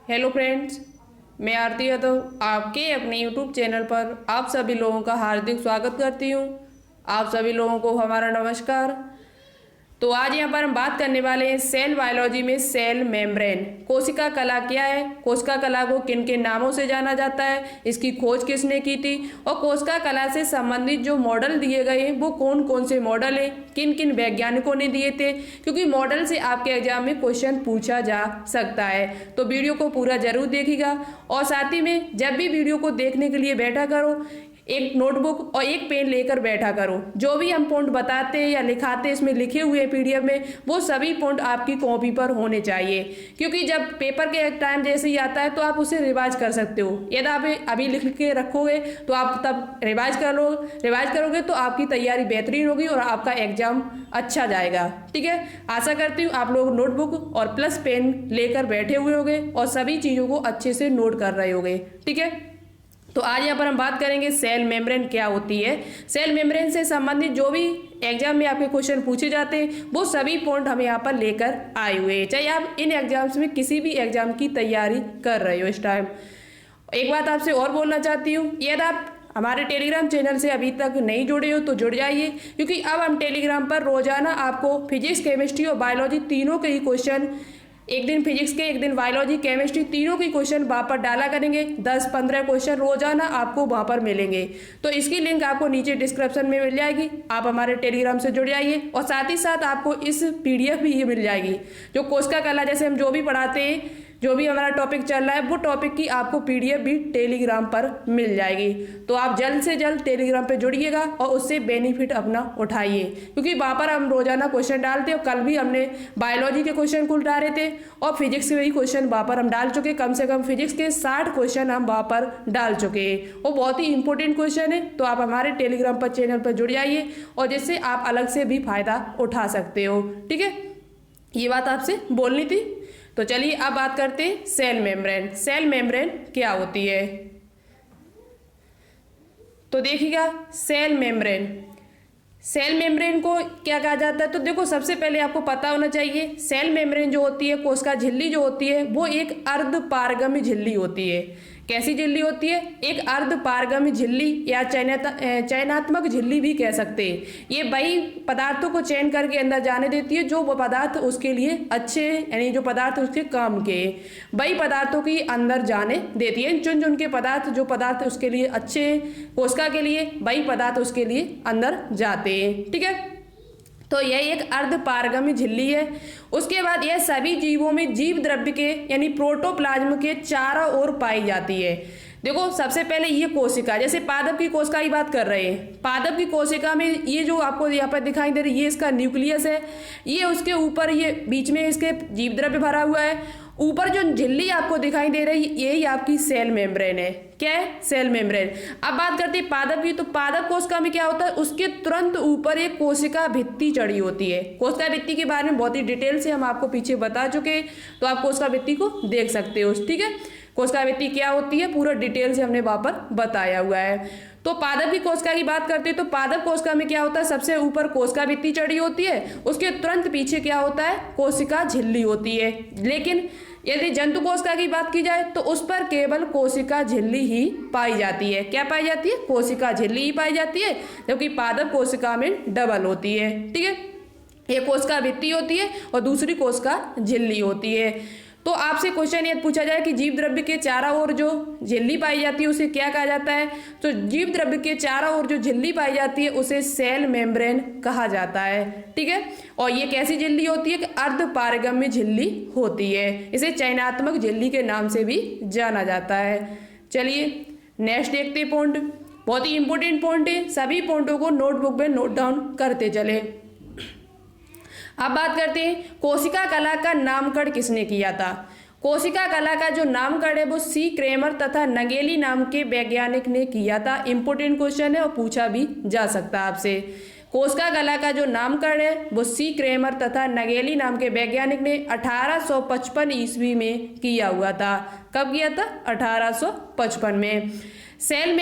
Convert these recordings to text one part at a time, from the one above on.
Hello friends, मैं आरती यादव आपके अपने यूट्यूब चैनल पर आप सभी लोगों का हार्दिक स्वागत करती हूं। आप सभी लोगों को हमारा नमस्कार। तो आज यहाँ पर हम बात करने वाले हैं सेल बायोलॉजी में सेल मेम्ब्रेन। कोशिका कला क्या है, कोशिका कला को किन किन नामों से जाना जाता है, इसकी खोज किसने की थी और कोशिका कला से संबंधित जो मॉडल दिए गए हैं वो कौन कौन से मॉडल हैं, किन किन वैज्ञानिकों ने दिए थे, क्योंकि मॉडल से आपके एग्जाम में क्वेश्चन पूछा जा सकता है। तो वीडियो को पूरा जरूर देखिएगा और साथ ही में जब भी वीडियो को देखने के लिए बैठा करो एक नोटबुक और एक पेन लेकर बैठा करो। जो भी हम पॉइंट बताते हैं या लिखाते हैं इसमें लिखे हुए पीडीएफ में वो सभी पॉइंट आपकी कॉपी पर होने चाहिए, क्योंकि जब पेपर के टाइम जैसे ही आता है तो आप उसे रिवाइज कर सकते हो। यदि आप अभी लिख के रखोगे तो आप तब रिवाइज करोगे तो आपकी तैयारी बेहतरीन होगी और आपका एग्जाम अच्छा जाएगा। ठीक है, आशा करती हूँ आप लोग नोटबुक और प्लस पेन लेकर बैठे हुए होंगे और सभी चीज़ों को अच्छे से नोट कर रहे होंगे। ठीक है, तो आज यहाँ पर हम बात करेंगे सेल मेम्ब्रेन क्या होती है। सेल मेम्ब्रेन से संबंधित जो भी एग्जाम में आपके क्वेश्चन पूछे जाते हैं वो सभी पॉइंट हम यहाँ पर लेकर आए हुए हैं, चाहे आप इन एग्जाम्स में किसी भी एग्जाम की तैयारी कर रहे हो इस टाइम। एक बात आपसे और बोलना चाहती हूँ, यदि आप हमारे टेलीग्राम चैनल से अभी तक नहीं जुड़े हो तो जुड़ जाइए, क्योंकि अब हम टेलीग्राम पर रोजाना आपको फिजिक्स, केमिस्ट्री और बायोलॉजी तीनों के ही क्वेश्चन, एक दिन फिजिक्स के, एक दिन बायोलॉजी, केमिस्ट्री, तीनों के क्वेश्चन वहाँ पर डाला करेंगे। 10-15 क्वेश्चन रोजाना आपको वहाँ पर मिलेंगे। तो इसकी लिंक आपको नीचे डिस्क्रिप्शन में मिल जाएगी, आप हमारे टेलीग्राम से जुड़ जाइए और साथ ही साथ आपको इस पीडीएफ भी ये मिल जाएगी जो कोशिका कला, जैसे हम जो भी पढ़ाते हैं, जो भी हमारा टॉपिक चल रहा है वो टॉपिक की आपको पीडीएफ भी टेलीग्राम पर मिल जाएगी। तो आप जल्द से जल्द टेलीग्राम पे जुड़िएगा और उससे बेनिफिट अपना उठाइए, क्योंकि वहाँ पर हम रोजाना क्वेश्चन डालते हैं। कल भी हमने बायोलॉजी के क्वेश्चन कुल डाले थे और फिजिक्स के भी क्वेश्चन वहाँ पर हम डाल चुके, कम से कम फिजिक्स के 60 क्वेश्चन हम वहाँ पर डाल चुके हैं। वो बहुत ही इंपॉर्टेंट क्वेश्चन है, तो आप हमारे टेलीग्राम पर चैनल पर जुड़ जाइए और जिससे आप अलग से भी फायदा उठा सकते हो। ठीक है, ये बात आपसे बोलनी थी। तो चलिए अब बात करते हैं सेल मेम्ब्रेन। सेल मेम्ब्रेन क्या होती है, तो देखिएगा सेल मेम्ब्रेन को क्या कहा जाता है। तो देखो, सबसे पहले आपको पता होना चाहिए सेल मेम्ब्रेन जो होती है, कोशिका झिल्ली जो होती है, वो एक अर्धपारगम्य झिल्ली होती है। कैसी झिल्ली होती है? एक अर्धपारगम्य झिल्ली या चयनात्मक झिल्ली भी कह सकते हैं। ये वही पदार्थों को चयन करके अंदर जाने देती है जो वो पदार्थ उसके लिए अच्छे, यानी जो पदार्थ उसके काम के, वही पदार्थों की अंदर जाने देती है। चुन चुन के पदार्थ, जो पदार्थ उसके लिए अच्छे कोशिका के लिए, वही पदार्थ उसके लिए अंदर जाते हैं। ठीक है, तो यह एक अर्धपारगम्य झिल्ली है। उसके बाद यह सभी जीवों में जीव द्रव्य के यानी प्रोटोप्लाज्म के चारों ओर पाई जाती है। देखो, सबसे पहले ये कोशिका, जैसे पादप की कोशिका की बात कर रहे हैं, पादप की कोशिका में ये जो आपको यहाँ पर दिखाई दे रही है, ये इसका न्यूक्लियस है। ये उसके ऊपर, ये बीच में इसके जीव द्रव्य भरा हुआ है। ऊपर जो झिल्ली आपको दिखाई दे रही है यही आपकी सेल मेम्ब्रेन है। क्या है? Cell membrane. अब बात करते हैं पादप की, तो पादप कोशिका में क्या होता है, उसके तुरंत ऊपर एक कोशिका भित्ति चढ़ी होती है। कोशिका भित्ति के बारे में बहुत ही डिटेल से हम आपको पीछे बता चुके हैं, तो आप कोशिका भित्ति को देख सकते हो। ठीक है, कोशिका भित्ति क्या होती है पूरा डिटेल से हमने वहां पर बताया हुआ है। तो पादप की कोशिका की बात करते हैं तो पादप कोशिका में क्या होता है, सबसे ऊपर कोशिका भित्ति चढ़ी होती है, उसके तुरंत पीछे क्या होता है, कोशिका झिल्ली होती है। लेकिन यदि जंतु कोशिका की बात की जाए तो उस पर केवल कोशिका झिल्ली ही पाई जाती है। क्या पाई जाती है? कोशिका झिल्ली ही पाई जाती है, जबकि पादप कोशिका में डबल होती है। ठीक है, एक कोशिका भित्ति होती है और दूसरी कोशिका झिल्ली होती है। तो आपसे क्वेश्चन ये पूछा जाए कि जीव द्रव्य के चारों ओर जो झिल्ली पाई जाती है उसे क्या कहा जाता है, तो जीव द्रव्य के चारों ओर जो झिल्ली पाई जाती है उसे सेल मेम्ब्रेन कहा जाता है। ठीक है, और ये कैसी झिल्ली होती है? अर्धपारगम्य झिल्ली होती है। इसे चयनात्मक झिल्ली के नाम से भी जाना जाता है। चलिए नेक्स्ट देखते हैं पॉइंट, बहुत ही इंपॉर्टेंट पॉइंट है, सभी पॉइंटों को नोटबुक में नोट डाउन करते चले। अब बात करते हैं कोशिका कला का नामकरण किसने किया था। कोशिका कला का जो नामकरण है वो सी क्रेमर तथा नगेली नाम के वैज्ञानिक ने किया था। इंपोर्टेंट क्वेश्चन है और पूछा भी जा सकता है आपसे। कोशिका कला का जो नामकरण है वो सी क्रेमर तथा नगेली नाम के वैज्ञानिक ने 1855 ईस्वी में किया हुआ था। कब किया था? 1855 में। सेल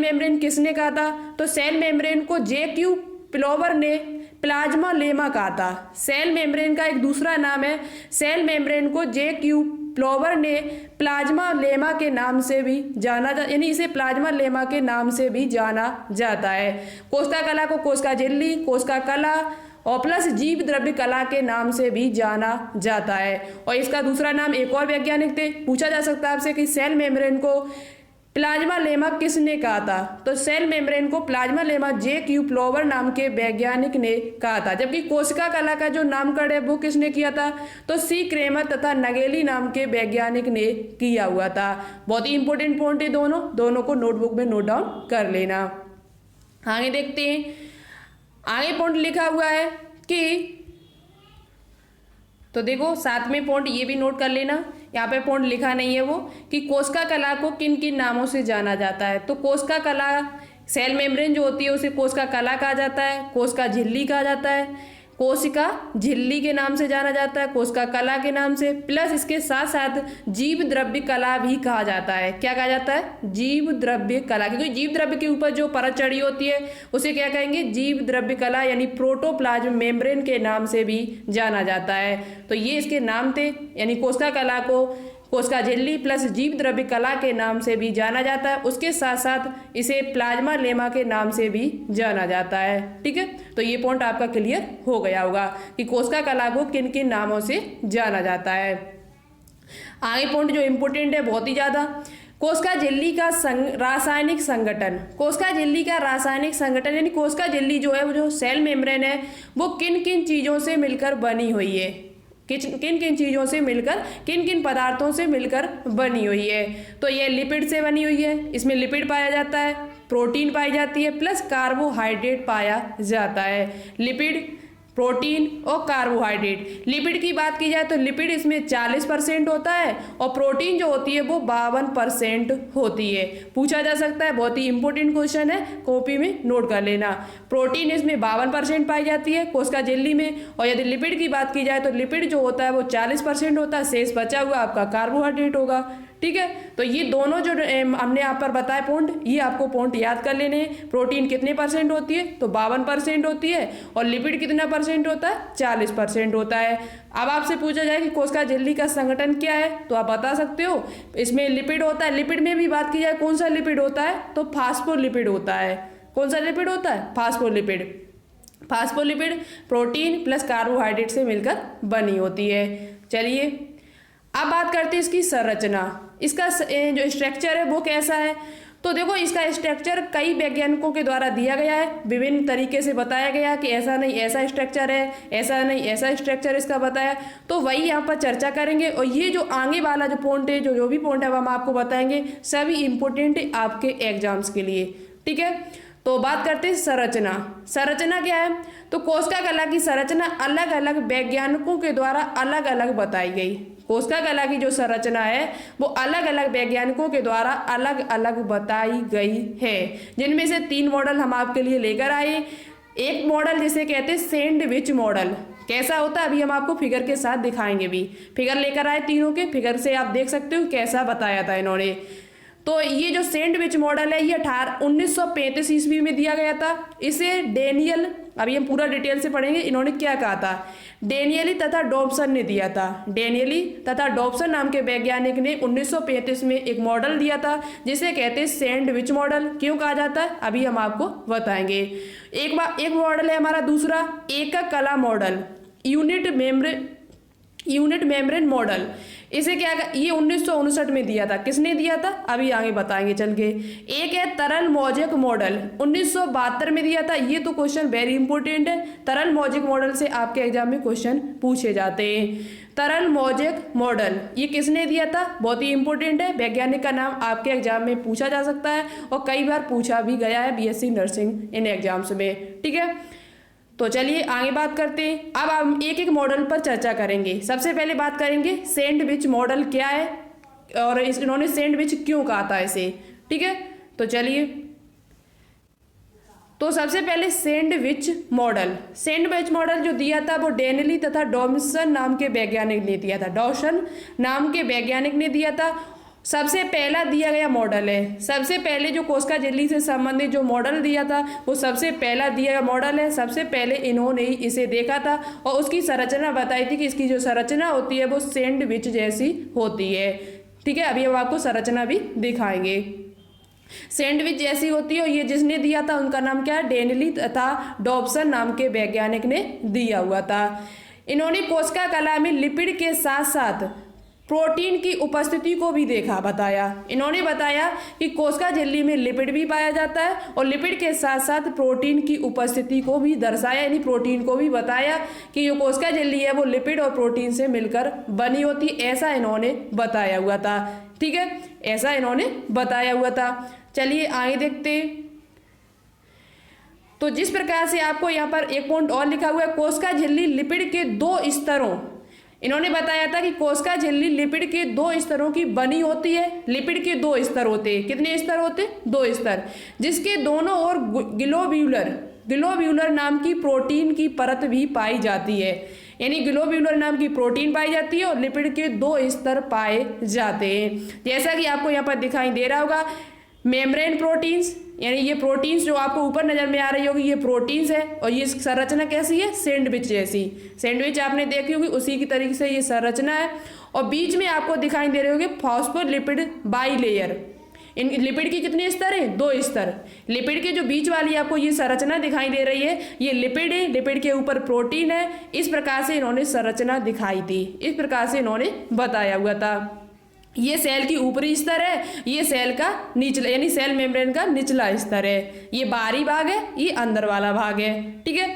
मेम्ब्रेन किसने कहा था? तो सेल मेम्ब्रेन को जे.क्यू. प्लोवर ने प्लाज्मा लेमा कहा था। सेल मेम्ब्रेन का एक दूसरा नाम है, सेल मेम्ब्रेन को जे.क्यू. प्लोवर ने प्लाज्मा लेमा के नाम से भी जाना यानी इसे प्लाज्मा लेमा के नाम से भी जाना जाता है। कोस्का कला को कोस्का झिल्ली, कोस्का कला और प्लस जीव द्रव्य कला के नाम से भी जाना जाता है। और इसका दूसरा नाम एक और वैज्ञानिक थे, पूछा जा सकता है आपसे कि सेल मेम्ब्रेन को प्लाज्मा लेमा किसने कहा था, तो सेल मेम्ब्रेन को प्लाज्मा लेमा जे.क्यू. प्लोवर नाम के वैज्ञानिक ने कहा था। जबकि कोशिका कला का जो नामकरण है वो किसने किया था, तो सी क्रेमर तथा नगेली नाम के वैज्ञानिक ने किया हुआ था। बहुत ही इंपॉर्टेंट पॉइंट है दोनों को नोटबुक में नोट डाउन कर लेना। आगे देखते हैं, आगे पॉइंट लिखा हुआ है कि, तो देखो 7वें पॉइंट ये भी नोट कर लेना, यहाँ पे पॉइंट लिखा नहीं है वो, कि कोशिका कला को किन किन नामों से जाना जाता है। तो कोशिका कला, सेल मेम्ब्रेन जो होती है उसे कोशिका कला कहा जाता है, कोशिका झिल्ली कहा जाता है, कोशिका झिल्ली के नाम से जाना जाता है, कोशिका कला के नाम से, प्लस इसके साथ साथ जीव द्रव्य कला भी कहा जाता है। क्या कहा जाता है, जीव द्रव्य कला, क्योंकि जीव द्रव्य के ऊपर जो परत चढ़ी होती है उसे क्या कहेंगे, जीव द्रव्य कला, यानी प्रोटोप्लाज्म मेम्ब्रेन के नाम से भी जाना जाता है। तो ये इसके नाम थे, यानी कोशिका कला को कोशिका झिल्ली प्लस जीव द्रव्य कला के नाम से भी जाना जाता है, उसके साथ साथ इसे प्लाज्मा लेमा के नाम से भी जाना जाता है। ठीक है, तो ये पॉइंट आपका क्लियर हो गया होगा कि कोशिका कला को किन किन नामों से जाना जाता है। आगे पॉइंट जो इम्पोर्टेंट है बहुत ही ज़्यादा, कोशिका झिल्ली का रासायनिक संगठन। कोशिका झिल्ली का रासायनिक संगठन यानी कोशिका झिल्ली जो है, वो जो सेल मेम्ब्रेन है, वो किन किन चीज़ों से मिलकर बनी हुई है, किन किन चीज़ों से मिलकर, किन किन पदार्थों से मिलकर बनी हुई है। तो ये लिपिड से बनी हुई है, इसमें लिपिड पाया जाता है, प्रोटीन पाई जाती है, प्लस कार्बोहाइड्रेट पाया जाता है। लिपिड, प्रोटीन और कार्बोहाइड्रेट। लिपिड की बात की जाए तो लिपिड इसमें 40% होता है और प्रोटीन जो होती है वो 52% होती है। पूछा जा सकता है, बहुत ही इंपॉर्टेंट क्वेश्चन है, कॉपी में नोट कर लेना। प्रोटीन इसमें 52% पाई जाती है कोशिका झिल्ली में, और यदि लिपिड की बात की जाए तो लिपिड जो होता है वो 40% होता है, शेष बचा हुआ आपका कार्बोहाइड्रेट होगा। ठीक है, तो ये दोनों जो हमने यहाँ पर बताए पॉइंट, ये आपको पॉइंट याद कर लेने हैं। प्रोटीन कितने परसेंट होती है, तो 52% होती है, और लिपिड कितना परसेंट होता है, 40% होता है। अब आपसे पूछा जाए कि कोशिका झिल्ली का संगठन क्या है, तो आप बता सकते हो इसमें लिपिड होता है। लिपिड में भी बात की जाए कौन सा लिपिड होता है, तो फास्फोलिपिड होता है। कौन सा लिपिड होता है, phospholipid. Phospholipid protein plus carbohydrate से मिलकर बनी होती है। चलिए अब बात करते हैं इसकी संरचना, इसका जो स्ट्रक्चर है वो कैसा है। तो देखो इसका स्ट्रक्चर कई वैज्ञानिकों के द्वारा दिया गया है, विभिन्न तरीके से बताया गया कि ऐसा नहीं ऐसा स्ट्रक्चर है, ऐसा नहीं ऐसा स्ट्रक्चर इसका बताया, तो वही यहाँ पर चर्चा करेंगे। और ये जो आगे वाला जो पॉइंट है, जो भी पॉइंट है वो हम आपको बताएंगे, सभी इंपॉर्टेंट है आपके एग्जाम्स के लिए। ठीक है, तो बात करते हैं संरचना। संरचना क्या है, तो कोशिका कला की संरचना अलग अलग वैज्ञानिकों के द्वारा अलग अलग बताई गई। कोशिका कला की जो संरचना है वो अलग अलग वैज्ञानिकों के द्वारा अलग अलग बताई गई है, जिनमें से 3 मॉडल हम आपके लिए लेकर आए। एक मॉडल जिसे कहते हैं सैंडविच मॉडल, कैसा होता है अभी हम आपको फिगर के साथ दिखाएंगे भी। फिगर लेकर आए तीनों के, फिगर से आप देख सकते हो कैसा बताया था इन्होंने। तो ये जो सैंडविच मॉडल है ये 1935 ईस्वी में दिया गया था। इसे डेनियल, अभी हम पूरा डिटेल से पढ़ेंगे इन्होंने क्या कहा था, डेनियली तथा डॉब्सन ने दिया था। डेनियली तथा डॉब्सन नाम के वैज्ञानिक ने 1935 में एक मॉडल दिया था जिसे कहते हैं सैंडविच मॉडल। क्यों कहा जाता है अभी हम आपको बताएंगे। एक मॉडल है हमारा दूसरा एकक कला मॉडल, यूनिट मेम्ब्रेन मॉडल। इसे क्या, ये 1959 में दिया था। किसने दिया था अभी आगे बताएंगे चल के। एक है तरल मौजिक मॉडल, 1972 में दिया था। ये तो क्वेश्चन वेरी इंपॉर्टेंट है, तरल मौजिक मॉडल से आपके एग्जाम में क्वेश्चन पूछे जाते हैं। तरल मौजिक मॉडल ये किसने दिया था, बहुत ही इंपॉर्टेंट है, वैज्ञानिक का नाम आपके एग्जाम में पूछा जा सकता है और कई बार पूछा भी गया है बीएससी नर्सिंग इन एग्जाम्स में। ठीक है, तो चलिए आगे बात करते हैं। अब हम एक एक मॉडल पर चर्चा करेंगे। सबसे पहले बात करेंगे सैंडविच मॉडल क्या है और इन्होंने सैंडविच क्यों कहा था इसे। ठीक है, तो चलिए, तो सबसे पहले सैंडविच मॉडल जो दिया था वो डेनियली तथा डॉब्सन नाम के वैज्ञानिक ने दिया था। डॉब्सन नाम के वैज्ञानिक ने दिया था सबसे पहला दिया गया मॉडल है। सबसे पहले जो कोशिका झिल्ली से संबंधित जो मॉडल दिया था वो सबसे पहला दिया गया मॉडल है। सबसे पहले इन्होंने ही इसे देखा था और उसकी संरचना बताई थी कि इसकी जो संरचना होती है वो सैंडविच जैसी होती है। ठीक है, अभी हम आपको संरचना भी दिखाएंगे। सैंडविच जैसी होती है और ये जिसने दिया था उनका नाम क्या है, डेनली तथा डॉब्सन नाम के वैज्ञानिक ने दिया हुआ था। इन्होंने कोशिका कला में लिपिड के साथ साथ प्रोटीन की उपस्थिति को भी देखा, बताया। इन्होंने बताया कि कोशिका झिल्ली में लिपिड भी पाया जाता है और लिपिड के साथ साथ प्रोटीन की उपस्थिति को भी दर्शाया, यानी प्रोटीन को भी बताया कि जो कोशिका झिल्ली है वो लिपिड और प्रोटीन से मिलकर बनी होती है, ऐसा इन्होंने बताया हुआ था। ठीक है, ऐसा इन्होंने बताया हुआ था। चलिए आगे देखते। तो जिस प्रकार से आपको यहाँ पर एक पॉइंट और लिखा हुआ है, कोशिका झिल्ली लिपिड के 2 स्तरों, इन्होंने बताया था कि कोशिका झिल्ली लिपिड के 2 स्तरों की बनी होती है। लिपिड के 2 स्तर होते हैं। कितने स्तर होते? 2 स्तर, जिसके दोनों ओर ग्लोब्यूलर नाम की प्रोटीन की परत भी पाई जाती है। यानी ग्लोब्यूलर नाम की प्रोटीन पाई जाती है और लिपिड के 2 स्तर पाए जाते हैं। जैसा कि आपको यहाँ पर दिखाई दे रहा होगा, मेम्ब्रेन प्रोटीन्स, यानी ये प्रोटीन्स जो आपको ऊपर नजर में आ रही होगी ये प्रोटीन्स है और ये संरचना कैसी है, सैंडविच जैसी। सैंडविच आपने देखी होगी, उसी की तरीके से ये संरचना है। और बीच में आपको दिखाई दे रहे होंगे फॉस्फोलिपिड बाइलेयर। इन लिपिड की कितने स्तर हैं? 2 स्तर। लिपिड के जो बीच वाली आपको ये संरचना दिखाई दे रही है ये लिपिड है, लिपिड के ऊपर प्रोटीन है। इस प्रकार से इन्होंने संरचना दिखाई थी, इस प्रकार से इन्होंने बताया हुआ था। ये सेल की ऊपरी स्तर है, ये सेल का निचला यानी सेल मेम्ब्रेन का निचला स्तर है। ये बाहरी भाग है, ये अंदर वाला भाग है। ठीक है,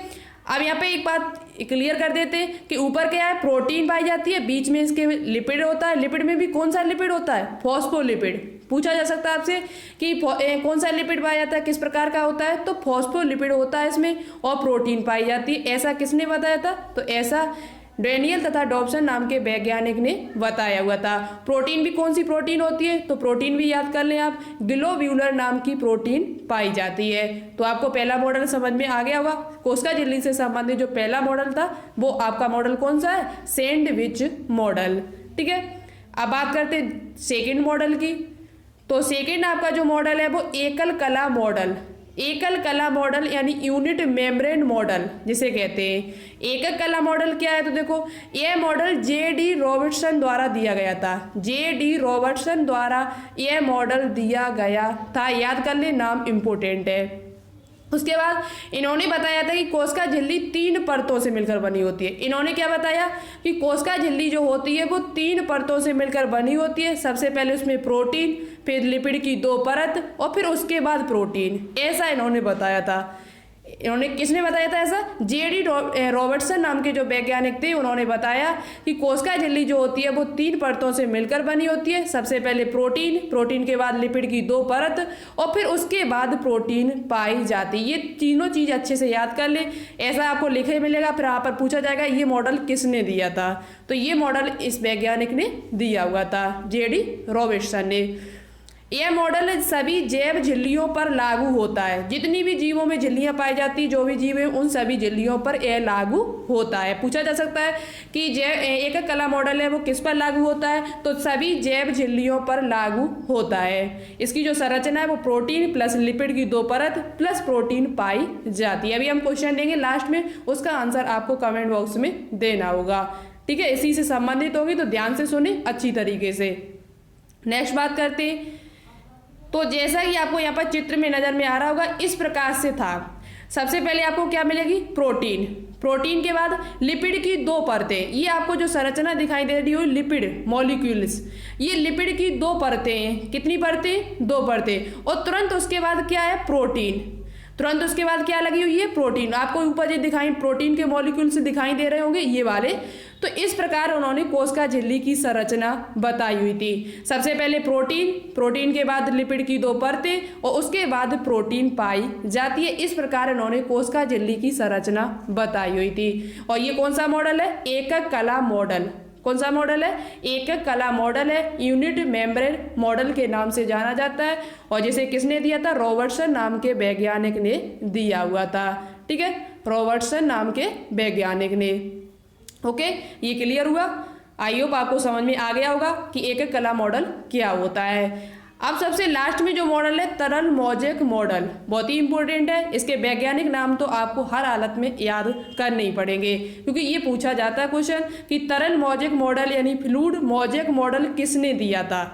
अब यहाँ पे एक बात क्लियर कर देते हैं कि ऊपर क्या है, प्रोटीन पाई जाती है, बीच में इसके लिपिड होता है। लिपिड में भी कौन सा लिपिड होता है? फॉस्फोलिपिड। पूछा जा सकता है आपसे कि कौन सा लिपिड पाया जाता है, किस प्रकार का होता है, तो फॉस्फोलिपिड होता है इसमें और प्रोटीन पाई जाती है। ऐसा किसने बताया था? तो ऐसा डेनियल तथा डॉब्सन नाम के वैज्ञानिक ने बताया हुआ था। प्रोटीन भी कौन सी प्रोटीन होती है? तो प्रोटीन भी याद कर लें आप, ग्लोब्यूलर नाम की प्रोटीन पाई जाती है। तो आपको पहला मॉडल समझ में आ गया होगा। कोशिका झिल्ली से संबंधित जो पहला मॉडल था वो आपका मॉडल कौन सा है? Sandwich model. ठीक है, अब बात करते हैं सेकेंड मॉडल की। तो सेकेंड आपका जो मॉडल है वो एकल कला मॉडल। एकल कला मॉडल यानी यूनिट मेम्ब्रेन मॉडल जिसे कहते हैं। एकल कला मॉडल क्या है? तो देखो यह मॉडल J.D. रॉबर्टसन द्वारा दिया गया था। J.D. रॉबर्टसन द्वारा यह मॉडल दिया गया था, याद कर ले, नाम इम्पोर्टेंट है। उसके बाद इन्होंने बताया था कि कोशिका झिल्ली 3 परतों से मिलकर बनी होती है। इन्होंने क्या बताया कि कोशिका झिल्ली जो होती है वो 3 परतों से मिलकर बनी होती है। सबसे पहले उसमें प्रोटीन, फिर लिपिड की 2 परत और फिर उसके बाद प्रोटीन, ऐसा इन्होंने बताया था। इन्होंने किसने बताया था ऐसा? J.D. रॉबर्टसन नाम के जो वैज्ञानिक थे उन्होंने बताया कि कोशिका झिल्ली जो होती है वो 3 परतों से मिलकर बनी होती है। सबसे पहले प्रोटीन, प्रोटीन के बाद लिपिड की 2 परत और फिर उसके बाद प्रोटीन पाई जाती है। ये तीनों चीज अच्छे से याद कर ले, ऐसा आपको लिखे मिलेगा। फिर यहाँ पर पूछा जाएगा ये मॉडल किसने दिया था? तो ये मॉडल इस वैज्ञानिक ने दिया हुआ था, J.D. रॉबर्टसन ने। यह मॉडल सभी जैव झिल्लियों पर लागू होता है। जितनी भी जीवों में झिल्लियां पाई जाती है, जो भी जीव है उन सभी झिल्लियों पर यह लागू होता है। पूछा जा सकता है कि जैव एकल कला मॉडल है वो किस पर लागू होता है? तो सभी जैव झिल्लियों पर लागू होता है। इसकी जो संरचना है वो प्रोटीन प्लस लिपिड की 2 परत प्लस प्रोटीन पाई जाती है। अभी हम क्वेश्चन देंगे लास्ट में, उसका आंसर आपको कमेंट बॉक्स में देना होगा। ठीक है, इसी से संबंधित होगी तो ध्यान से सुने अच्छी तरीके से। नेक्स्ट बात करते हैं। तो जैसा कि आपको यहाँ पर चित्र में नजर में आ रहा होगा इस प्रकार से था। सबसे पहले आपको क्या मिलेगी? प्रोटीन। प्रोटीन के बाद लिपिड की 2 परतें। ये आपको जो संरचना दिखाई दे रही हो लिपिड मॉलिक्यूल्स, ये लिपिड की 2 परतें हैं। कितनी परतें? 2 परतें। और तुरंत उसके बाद क्या है? प्रोटीन। तुरंत उसके बाद क्या लगी हुई है? प्रोटीन। आपको ऊपर जो दिखाई प्रोटीन के मॉलिक्यूल्स दिखाई दे रहे होंगे ये वाले। तो इस प्रकार उन्होंने कोशिका झिल्ली की संरचना बताई हुई थी। सबसे पहले प्रोटीन, प्रोटीन के बाद लिपिड की 2 परतें और उसके बाद प्रोटीन पाई जाती है। इस प्रकार उन्होंने कोशिका झिल्ली की संरचना बताई हुई थी। और ये कौन सा मॉडल है? एकक कला मॉडल। कौन सा मॉडल है? एकक कला मॉडल है। यूनिट मेम्ब्रेन मॉडल के नाम से जाना जाता है और जिसे किसने दिया था? रॉबर्टसन नाम के वैज्ञानिक ने दिया हुआ था। ठीक है, रॉबर्टसन नाम के वैज्ञानिक ने। ओके, ये क्लियर हुआ। आई होप आपको समझ में आ गया होगा कि एक कला मॉडल क्या होता है। अब सबसे लास्ट में जो मॉडल है तरल मौजेक मॉडल, बहुत ही इंपॉर्टेंट है। इसके वैज्ञानिक नाम तो आपको हर हालत में याद करने ही पड़ेंगे, क्योंकि ये पूछा जाता है क्वेश्चन कि तरल मौजेक मॉडल यानी फ्लूइड मौजेक मॉडल किसने दिया था।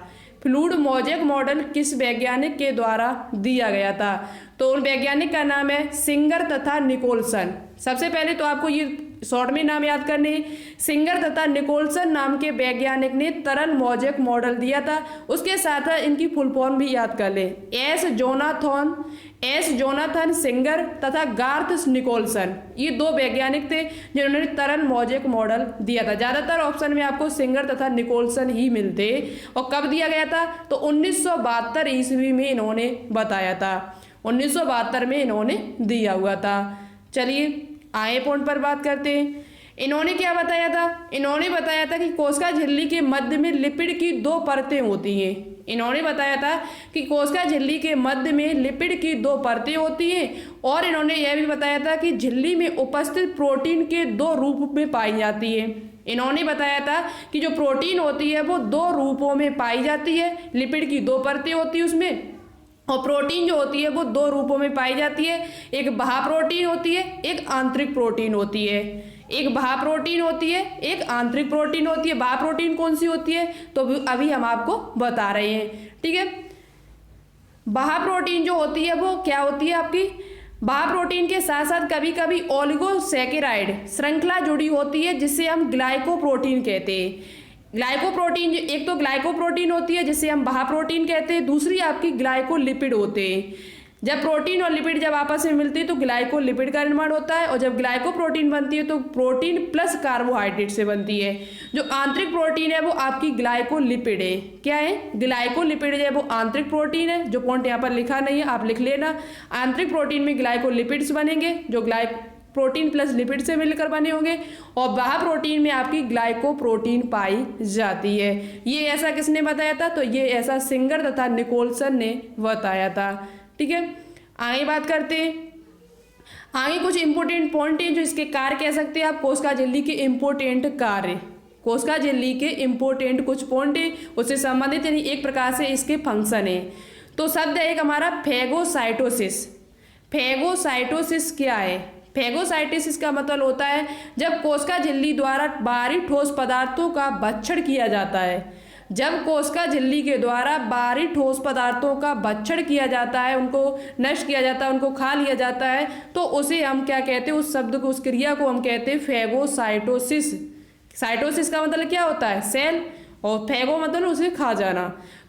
फ्लूइड मौजेक मॉडल किस वैज्ञानिक के द्वारा दिया गया था? तो उन वैज्ञानिक का नाम है सिंगर तथा निकोलसन। सबसे पहले तो आपको ये शॉर्ट में नाम याद करने, सिंगर तथा निकोलसन नाम के वैज्ञानिक ने तरल मौजेक मॉडल दिया था। उसके साथ इनकी फुल फॉर्म भी याद कर ले, एस जोनाथन सिंगर तथा गार्थ निकोलसन। ये दो वैज्ञानिक थे जिन्होंने तरल मौजेक मॉडल दिया था। ज्यादातर ऑप्शन में आपको सिंगर तथा निकोलसन ही मिलते। और कब दिया गया था? तो 1972 ईस्वी में इन्होंने बताया था, 1972 में इन्होंने दिया हुआ था। चलिए आए पॉइंट पर बात करते हैं। इन्होंने क्या बताया था? इन्होंने बताया था कि कोशिका झिल्ली के मध्य में लिपिड की दो परतें होती हैं। इन्होंने बताया था कि कोशिका झिल्ली के मध्य में लिपिड की दो परतें होती हैं, और इन्होंने यह भी बताया था कि झिल्ली में उपस्थित प्रोटीन के दो रूप में पाई जाती है। इन्होंने बताया था कि जो प्रोटीन होती है वो दो रूपों में पाई जाती है, लिपिड की दो परतें होती है उसमें, और प्रोटीन जो होती है वो दो रूपों में पाई जाती है। एक बाह्य प्रोटीन होती है, एक आंतरिक प्रोटीन होती है। एक बाह्य प्रोटीन होती है, एक आंतरिक प्रोटीन होती है। बाह्य प्रोटीन कौन सी होती है? तो अभी हम आपको बता रहे हैं, ठीक है। बाह्य प्रोटीन जो होती है वो क्या होती है आपकी? बाह्य प्रोटीन के साथ साथ कभी कभी ओलिगोसैकेराइड श्रृंखला जुड़ी होती है, जिसे हम ग्लाइकोप्रोटीन कहते हैं। ग्लाइकोप्रोटीन, एक तो ग्लाइकोप्रोटीन होती है जिसे हम बाह्य प्रोटीन कहते हैं, दूसरी आपकी ग्लाइकोलिपिड होते हैं। जब प्रोटीन और लिपिड जब आपस में मिलते हैं तो ग्लाइकोलिपिड का निर्माण होता है, और जब ग्लाइकोप्रोटीन बनती है तो प्रोटीन प्लस कार्बोहाइड्रेट से बनती है। जो आंतरिक प्रोटीन है वो आपकी ग्लाइकोलिपिड है। क्या है? ग्लाइकोलिपिड है, वो आंतरिक प्रोटीन है। जो पॉइंट यहाँ पर लिखा नहीं है आप लिख लेना। आंतरिक प्रोटीन में ग्लाइकोलिपिड्स बनेंगे जो प्रोटीन प्लस लिपिड से मिलकर बने होंगे, और बाह्य प्रोटीन में आपकी ग्लाइकोप्रोटीन पाई जाती है। ये ऐसा किसने बताया था? तो ये ऐसा सिंगर तथा निकोलसन ने बताया था, ठीक है। आगे बात करते हैं। आगे कुछ इंपोर्टेंट पॉइंट है जो इसके कार्य कह सकते हैं आप, कोशिका झिल्ली के इंपोर्टेंट कार्य, कोशिका झिल्ली के इंपोर्टेंट कुछ पॉइंट है उससे संबंधित, यानी एक प्रकार से इसके फंक्शन है। तो शब्द है एक हमारा फेगोसाइटोसिस। फेगोसाइटोसिस क्या है? फेगोसाइटोसिस का मतलब होता है जब कोशिका झिल्ली द्वारा बाहरी ठोस पदार्थों का भक्षण किया जाता है। जब कोशिका झिल्ली के द्वारा बाहरी ठोस पदार्थों का भक्षण किया जाता है, उनको नष्ट किया जाता है, उनको खा लिया जाता है, तो उसे हम क्या कहते हैं? उस शब्द को, उस क्रिया को हम कहते हैं फेगोसाइटोसिस। साइटोसिस का मतलब क्या होता है? सेल, और फेगो मतलब उसे खा जाना।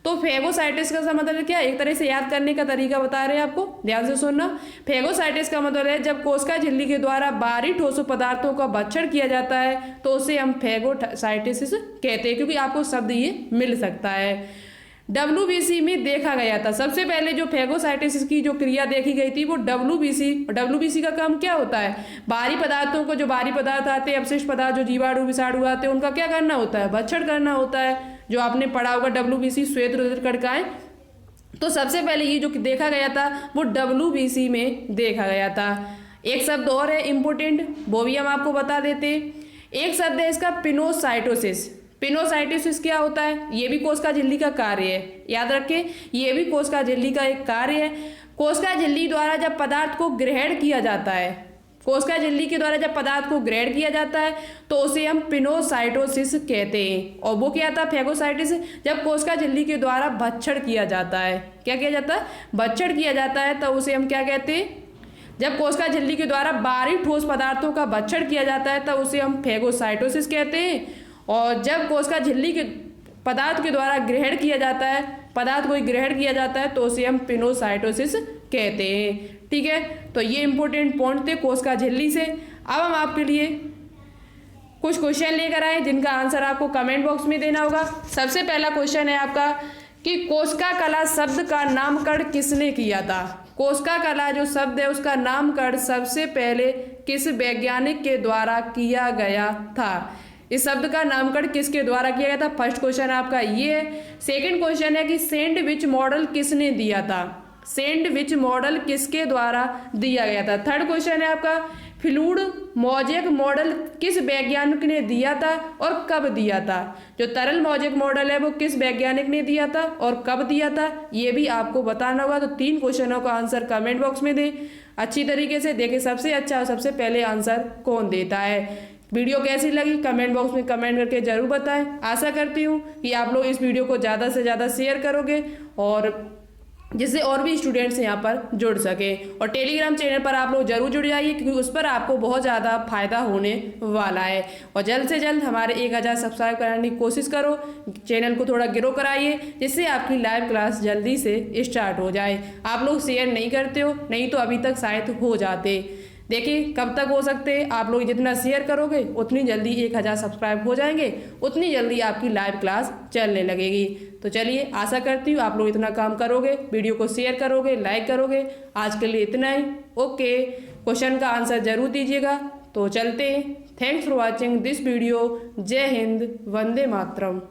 तो फेगोसाइटिस का मतलब क्या? एक तरह से याद करने का तरीका बता रहे हैं आपको, ध्यान से सुनना। फेगोसाइटिस का मतलब है जब कोशिका झिल्ली के द्वारा बाहरी ठोस पदार्थों का भक्षण किया जाता है तो उसे हम फेगोसाइटिस कहते हैं, क्योंकि आपको शब्द ये मिल सकता है। WBC में देखा गया था सबसे पहले जो फेगोसाइटिस की जो क्रिया देखी गई थी वो WBC का काम क्या होता है? बाहरी पदार्थों को, जो बाहरी पदार्थ आते हैं, अवशिष्ट पदार्थ जो जीवाणु विषाणु आते हैं, उनका क्या करना होता है? भक्षण करना होता है। जो आपने पढ़ा होगा WBC श्वेत रुधिर कणिकाएं। तो सबसे पहले ये जो देखा गया था वो WBC में देखा गया था। एक शब्द और है इंपोर्टेंट, वो भी हम आपको बता देते। एक शब्द है इसका पिनोसाइटोसिस। पिनोसाइटोसिस क्या होता है? ये भी कोशिका झिल्ली का कार्य है, याद रखें, ये भी कोशिका झिल्ली का एक कार्य है। कोशिका झिल्ली द्वारा जब पदार्थ को ग्रहण किया जाता है, कोशिका झिल्ली के द्वारा जब पदार्थ को ग्रहण किया जाता है तो उसे हम पिनोसाइटोसिस कहते हैं। और वो क्या था? फेगोसाइटिस, जब कोशिका झिल्ली के द्वारा भक्षण किया जाता है। क्या किया जाता है? भक्षण किया जाता है, तो उसे हम क्या कहते हैं? जब कोशिका झिल्ली के द्वारा बाहरी ठोस पदार्थों का भक्षण किया जाता है तब उसे हम फेगोसाइटोसिस कहते हैं। और जब कोशिका झिल्ली के पदार्थ के द्वारा ग्रहण किया जाता है, पदार्थ को ग्रहण किया जाता है, तो उसे हम पिनोसाइटोसिस कहते हैं, ठीक है। तो ये इंपॉर्टेंट पॉइंट थे कोशिका झिल्ली से। अब हम आपके लिए कुछ क्वेश्चन लेकर आए जिनका आंसर आपको कमेंट बॉक्स में देना होगा। सबसे पहला क्वेश्चन है आपका कि कोशिका कला शब्द का नामकरण किसने किया था? कोशिका कला जो शब्द है उसका नामकरण सबसे पहले किस वैज्ञानिक के द्वारा किया गया था? इस शब्द का नामकरण किसके द्वारा किया गया था? फर्स्ट क्वेश्चन आपका ये है। सेकंड क्वेश्चन है कि सैंडविच मॉडल किसने दिया था? सैंडविच मॉडल किसके द्वारा दिया गया था? थर्ड क्वेश्चन है आपका फ्लूइड मोज़ेक मॉडल किस वैज्ञानिक ने दिया था और कब दिया था? जो तरल मोज़ेक मॉडल है वो किस वैज्ञानिक ने दिया था और कब दिया था, ये भी आपको बताना होगा। तो 3 क्वेश्चनों का आंसर कमेंट बॉक्स में दें अच्छी तरीके से। देखें सबसे अच्छा और सबसे पहले आंसर कौन देता है। वीडियो कैसी लगी कमेंट बॉक्स में कमेंट करके जरूर बताएं। आशा करती हूँ कि आप लोग इस वीडियो को ज़्यादा से ज़्यादा शेयर करोगे और जिससे और भी स्टूडेंट्स यहाँ पर जुड़ सकें। और टेलीग्राम चैनल पर आप लोग जरूर जुड़ जाइए क्योंकि उस पर आपको बहुत ज़्यादा फायदा होने वाला है। और जल्द से जल्द हमारे 1000 सब्सक्राइब कराने की कोशिश करो, चैनल को थोड़ा ग्रो कराइए जिससे आपकी लाइव क्लास जल्दी से स्टार्ट हो जाए। आप लोग शेयर नहीं करते हो, नहीं तो अभी तक शायद हो जाते। देखिए कब तक हो सकते हैं, आप लोग जितना शेयर करोगे उतनी जल्दी 1000 सब्सक्राइब हो जाएंगे, उतनी जल्दी आपकी लाइव क्लास चलने लगेगी। तो चलिए आशा करती हूँ आप लोग इतना काम करोगे, वीडियो को शेयर करोगे, लाइक करोगे। आज के लिए इतना ही। ओके, क्वेश्चन का आंसर जरूर दीजिएगा। तो चलते हैं। Thanks for watching this video. जय हिंद, वंदे मातरम।